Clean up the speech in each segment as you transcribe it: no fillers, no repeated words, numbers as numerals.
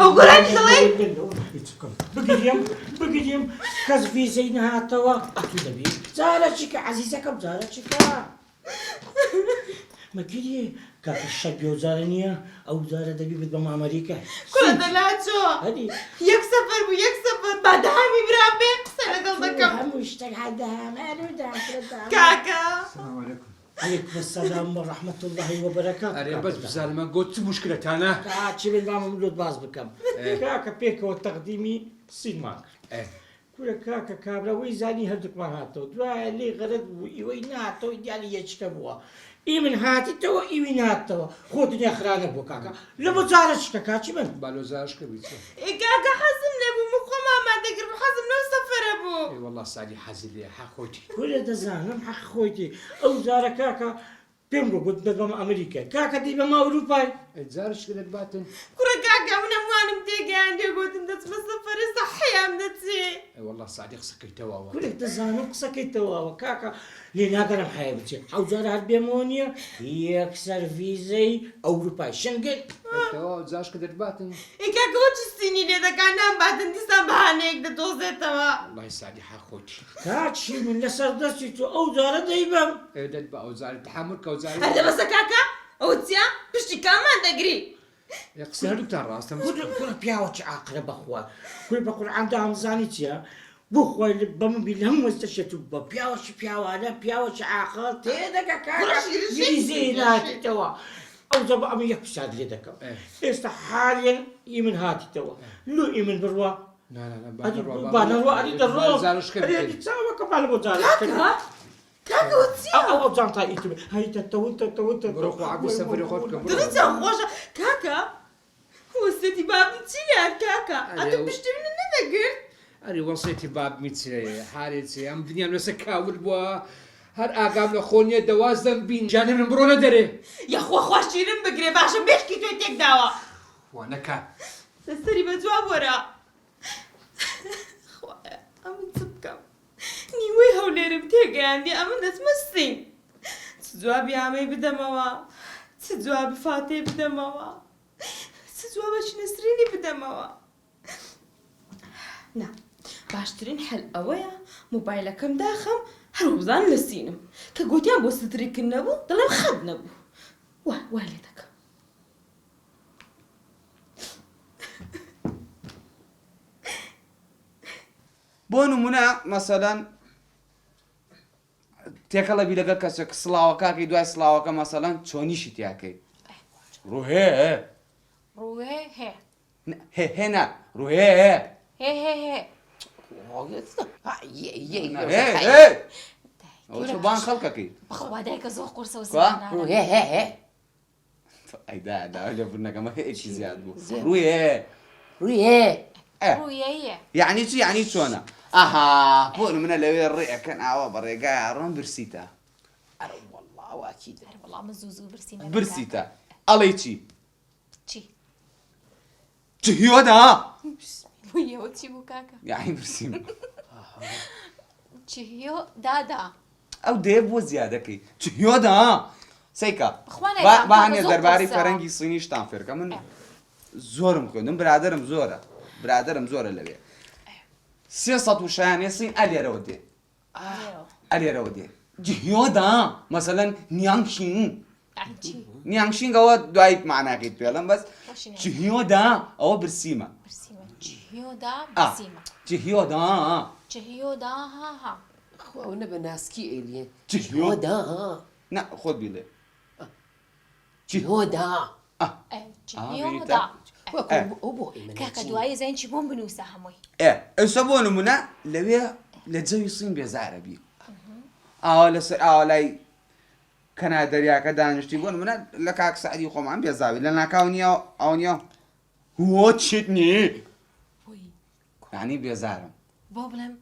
او قراني دڵێ بگریم کەس ڤیزەی نهاتەوە ئەتو دەبی جارەچیکە عەزیزەکەم جارەچیکە مەگیری کاکە شەک بێوجارە نییە ئەو جارە دەبی بێت بەم ئەمریکا کوڕە دەلاچۆ یەک سەفەر بوو یەک سەفەر بەدامی برام بێ قسە لەگەڵ دەکەم هەموو شتێک کاکە عليكم السلام ورحمة الله وبركاته. أري بس بزلمة قلت مشكلة أنا. كاتشي بالمام مولود باز بكم. كاكا بيكا والتقديمي سين ماك. كل كاكا كابلا ويزاني هردك ما هاتو دوا اللي غرد ويناتو يعني يشكبوا. إيمن هاتي توا إيمن هاتوا خودني أخرانا بو كاكا لبو زارش كاكاتشي من. بالو زارش كبيتو. كاكا حزم نبو مقوما ما تقرب حزم نو سفر أبو. إي والله سعدي حزم لي حخوتي. كل ده زانم حخوتي أو زار كاكا بيمرو قلت بدهم أمريكا كاكا دي بما أوروباي. زارش كده باتن. كرة كاكا من أموانم تيجي عندي قلت أنت مسافر صحي أم نتسي. إي والله سعدي قصك يتواوا. كل ده زانم قصك يتواوا كاكا لينا قرم حياتي أو زار هالبيمونيا يكسر فيزي أوروباي شنغن. تواوا زارش كده باتن. إيه كاكا وش السنين اللي كان نام بعد أنت سامحني كده توزيتها. والله سعدي حخوتي. كاتشي من لسر دستو أو زار دايبم. إيه ده بقى وزار التحمل كوزار. هذا بس كاكا أوتيا بشتي كمان تقري. يقصر دكتور راس كل بياوش عاقلة بخوا كل بقول عندها مزانيتيا بخوا اللي بمن هم استشتوا بياوش أنا بياوش عاقل تيدا كاكا يزينات توا أو زب أمي يكبساد ليدك استحاليا يمن هاتي توا لو يمن بروا لا بانروا أريد الروح زارش كده. أريد تساوي كمان بوزارش كاكا كاكا أوتيا. أو جانتا يتبع هاي تتوت بروح وعقب السفر ياخدك. دريتها خوشة كاكا هو ستي بابي تشيلي كاكا أنت بشتي من النذقر. أري وصيتي باب ميتسي حالتي أم دنيا نسكها والبوا هر أقام لخونيا دوازدم بين جانب من برونا دري. يا أخو خوش شيرين بقري باشا بيحكي تويتك دعوة. وأنا كا. تستري بجواب ورا. خويا أمن تبكم. نيوي هولير بتيجي عندي أمن نسمسين. تجوابي عمي بدموا. تجوابي فاتي بدموا. تجوابي نسريني بدموا. نعم باشترين حل أويا موبايلكم داخم هروزان لسينم كقوتيان بو ستريك النبو ضلم خد نبو والدك بونو منا مثلا تيكلا بيلقى كسك سلاوكا كي دواي سلاوكا مثلا تشونيشي تياكي روحي هنا روحي شو بان خلقك بخوا دايك زوق قرصة كوا وسنانا اي دا جبنا كما هيك زياد روحي رويا يعني شو يعني شو انا اها بونو من اللي الرئه كان اوا بريقا رون برسيتا والله واكيد والله مزوزو برسينا برسيتا عليتي تشي تهيودا ويا وتشيبو كاكا يعني برسيم تشيو دادا او ديب وزياده كي تهيودا سيكا اخوانا باهني درباري فرنگي صيني شتان فرقه من زورم كندم برادرم زوره لبي سياسة وشان يصين اليرودي اليرودي جهيودا مثلا نيانشين نيانشين قوة دوايب معنا كيت بيلم بس جهيودا أو برسيمة جهيودا برسيمة جهيودا ها أخوانا بناسكي إليه جهيودا نا خد بيلي جهيودا جهيودا أبو كاكا دواي زين شبون بنوسا هموي السبون منا لبيه لتزوي صين بيز عربي لاي كان دريا كدانشتي بون منا لكاك سعدي قوم عم بيزاوي لنا كاونيا هو تشتني يعني بيزارم بوبلم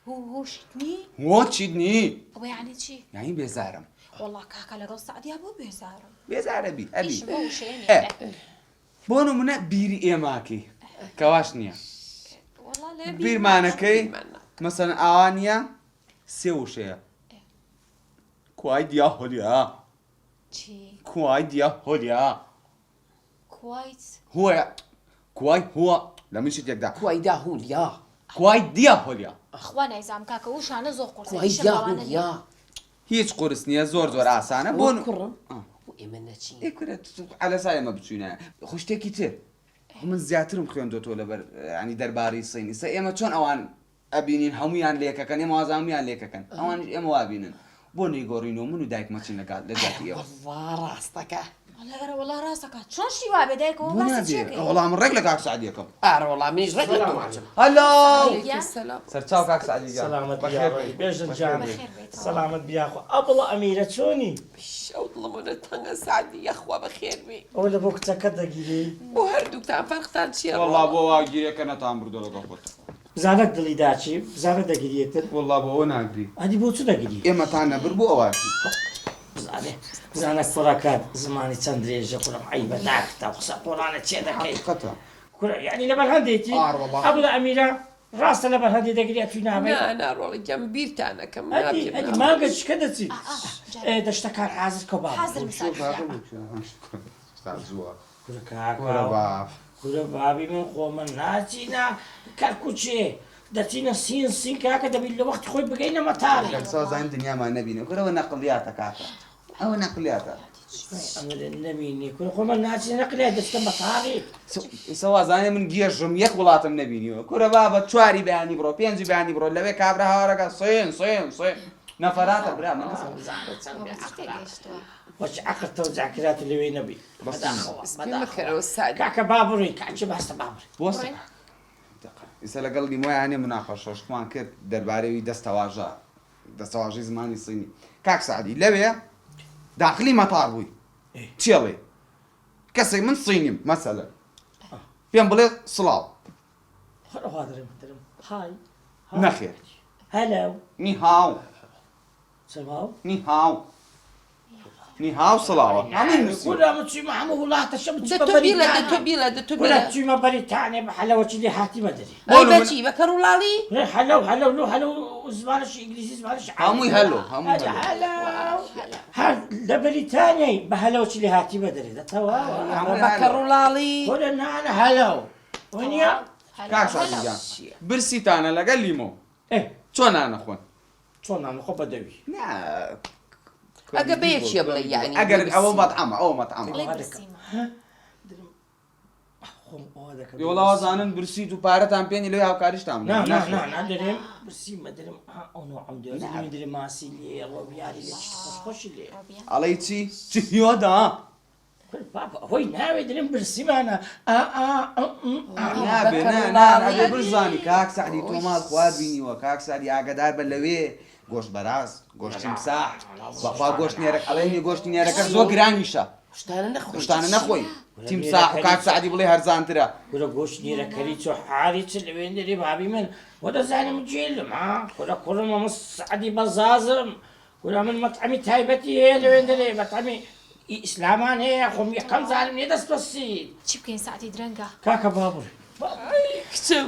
هو شتني هو تشتني أبو يعني شي يعني بيزارم والله كاكا لقص سعدي أبو بيزارم بيزاربي إيش أبي مو شيني بونو منا بيري إيماكي كواشنيا والله لا بير مانكي مثلا أوانيا سيوشيا كواي ديا هوليا شي كواي ديا هوليا كويت کوای هو لە من شتێکدا کوای داهولیا کوای دیا هۆلیا اخوان عیزام کاکە وشانە زۆر قورسە کوای داهولیا هیچ قورس نییە زۆر ئاسانە بۆ کوڕم و ئێمە نەچین ئالەسا ئێمە بچوینە خوشتێکی تر من زیاترم خوێندۆتۆ لەبەر ینی دەربارەی سینی سە ئێمە چۆن ئەوان ئەبینین هەمویان لێکەکەن ئێمە وازانیان لێکەکەن ئەوان ئێمە وابینن بۆ نەیگۆڕینەوە من و دایک مەچین لەگات لە جاتیەوە ڕاستەکە وەڵا ڕاستەکە چۆن شی وابێ دایکەوە باسی چێکەی وەڵام ڕێک لە کاک سعدیەکەم ئاڕۆڵا منیش ڕێک لە تۆماچم هەلۆ سەلام سەرچاو کاک سعدی جان سلامت بیاڕۆی بێژن جانێ سلامت بیاخۆ ئەبڵە ئەمیرە چۆنی شەو دڵمونە تەنگە سعدی یەخوا بەخێر بێ ئەو لە بۆ کچەکە دەگیری بۆ هەردووکتان فەرقتان چییە وەڵا بۆ واگیرەکە نەتان بردۆ لەگەڵ خۆت بزانەت دڵی داچی بزانە دەگیرێتر وەڵا بۆ ئەوە ناگری ئەدی بۆ چ دەگیری ئێمەتان نەبر بۆ ئەواشی بزانە کوڕەکەت زمانی چەند درێژە کوڕم عیبە ناکتە قسە قۆڕانە چێ دەکەی قەتە یعنی لەبەر هەندێکی ئەبڵە ئەمیرە ڕاستە لەبەر هەندێک دەگری ئەتوی نامێ ناڕۆڵی گەم بیرتانەکەم ئەدی ماگە چکە دەچی دەشتەکان حازر کە با حازر کورە بابی من خۆمە ناچینە کەرکوچێ دەچینە سین کاکە دەبیت لە وەختی خۆی بگەینە مەتاڵی سازان دنیامان نبینە کورەوە نەقلیاتە کاکە ئەوە نەقلیاتە نبینی کورە خۆمە ناچی نەقلێ دەستە مەتاڵی سەوازانێ من گێژم یەک وڵاتم نبینیوە کورە بابە چواری بەیانی بڕۆ پێنجی بەیانی بڕۆ لەوێ کابرا هاوارەکە سۆین نەفەراتە برا من گەشتووە وەچ عەقڵتەوە جاکرات لەوێ نەبی مەکەرەوە سعدی کاکە با بڕۆی کاچی بەستە با بڕۆی بۆستە ئیسە لەگەڵ لیمۆیانێ مناقەشەشتمان کرد دەربارەوەی دەستەواژەی زمانی سینی کاک سعدی لەوێ داخلی مەتار بووی چێڵێ کەسێک من سینیم مەسەلە پێم بڵێ سڵاو خەرەخوا دەرم های نەخێر هەلو نیهاو سەماو نیهاو سڵاوە کورە من چوویمە هەموو وڵاتەشە دەتۆ کورە چوویمە بەریتانیا بە حەلەوەچی لێ هاتیمە دەری ئەی بەچی بە کەڕوڵاڵی هەلو زمانش ئینگلیزی زمانش هەمووی هەلو هەر لە بەریتانیای بە هەلەوەچی لێ هاتیمە دەری دەتەوە بە کەڕوڵاڵی کورە نانە هەلو وەنیە کاک سعدی جان برسیتانە لەگەڵ لیمۆ چۆن نانەخۆن چۆن نانەخۆ بەدەوی ئەگە بەیەکیە بڵێ یعنی ئەگەر ئەوە مەطعەمە ئەوە مەطعەمە وڵاوازانن برسیت و پارەتان پێنی لەوێ هاوکاریشتان دەرێم برسیمە دەرم ئەو دەرێ ماسی لێ ڕۆبیاری لێ خۆشی لێ ئەڵەی چی هیوەدا هۆی ناوێ دەرێم برسیمانە نابێ برزانی کاک سعدی تۆ ماڵ خوارد بینیوە کاک سعدی ئاگدار بە لەوێ گۆشت بەراز گۆشتی مساح بەخوا گۆشت نێرەک ئەڵێنی گۆشتی نێرەکە زۆر گرانیشە شتانە نەخۆی تیمساح و کاک سعدی بڵێ هەرزانترە کورە گۆشت نێرەکەری چۆ حالی چ لەوێن دەرێ بابی من وە دەزانم جێلم کورە کوڕمە من سعدی بەزازم کورە من مەطعەمی تایبەتی هەیە لەوێن دەرێ مەطعەمی ئیسلامان هەیە خۆم یەکەم زانم لێ دەست بەسید چی بکەین ساعتی درەنگە کاکە بابڕ کچم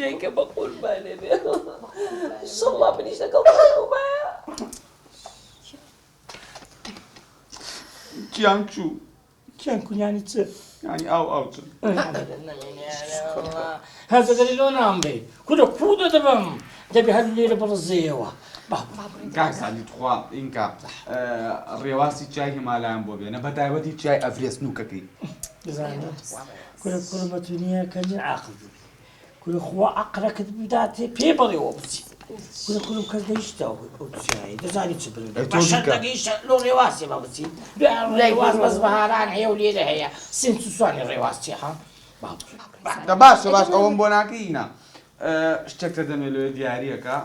دەیکە بە قوربانێ بێ شڵا بنیش لەگەڵ بەخەوبایە کیان چوو کیان کونیانی چ ینی ئەو چ هەزە دەری لۆ نام بێ کورە کوودە دەبم دەبێ هەر لێرە بڕزێەوە کاک سعدی توخوا ئینکە ڕێواسی چای هیمالایان بۆ بێنە بە تایبەتی چای ئەفرێ سنووکەکەی کورە بەتونیە کەنجین عاقل ببی کورە خوا عەقلەکەت بداتێ پێ بەڕێوە بچی کورە کوڕم کەس گەیشتەوە ئەو چیایی دەزانی چ بەشەر دەگەیشتە لۆ ڕێواسێ بە بچی ڕێواز بەس بەهاران هەیە و لێرە هەیە سین سوسوانی ڕێواز چێ ها باش ئەوەم بۆ ناکەینە شتێکتە دەمێ لەوێ دیارریەکە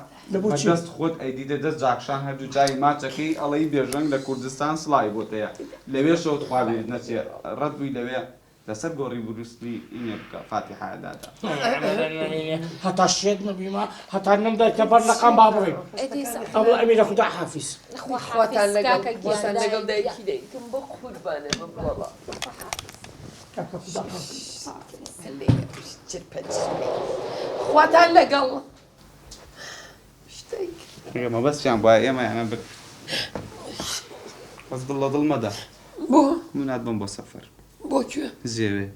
دەست خۆت ئەیدیدە دەست جاکشان هەردوو جای ماچەکەی ئەڵەی بێژەنگ لە کوردستان سڵای بۆتەیە لەوێ شەوت خوابێت نەچێ ڕەت بووی لەوێ لەسەر گۆڕی بروسلی ئینێ بکە فاتیحەدادا هەتا شێت نەبیمە هەتا نەمدایکە بەر لەقام با بڕێ ئەوڵە ئەمیرە خودا حافیز خواتان لەگەڵ دایکی دەیکم بۆ قوربانێ بڵە خواتان لەگەڵ ئێمە بەسیان وایە ئێمە ئەمە بەس دڵ لە دڵ مەدا بۆ منات بم بۆ سەفەر بۆ کوێ؟ زێوێ